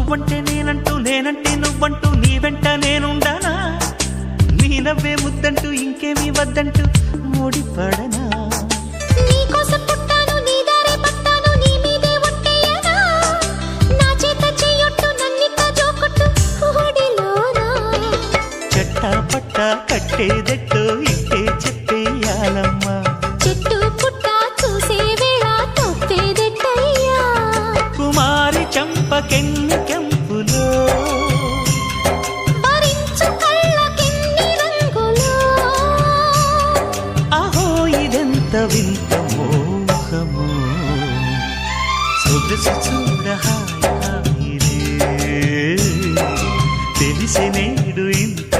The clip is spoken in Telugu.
నువ్వంటే నేనంటూ నేనంటే నువ్వంటూ నీ వెంట నేనుండానా నీ నవ్వే ముద్దంటూ ఇంకేమీ వద్దంటూ ముడిపడనా నీకోసం పుట్టాను నీ దారే పట్టాను నీ మీదే ఒట్టేయనా నా చేత చెయ్యొట్టు నన్నిక్క జోకొట్టు ఓడిలోనా చెట్టా పట్టా కట్టేదెట్టో ఇట్టే చెప్పేయాలమ్మా చెట్టు పుట్ట చూసే వేళ తప్పేదెట్టయ్యా కుమారి చంపకెన్ని కెంపులో భరించు కళ్ళకెన్ని రంగులో అహో ఇదెంత వింత మోహము సొగసు చూడ హాయిలే తెలిసి నేడు ఇంత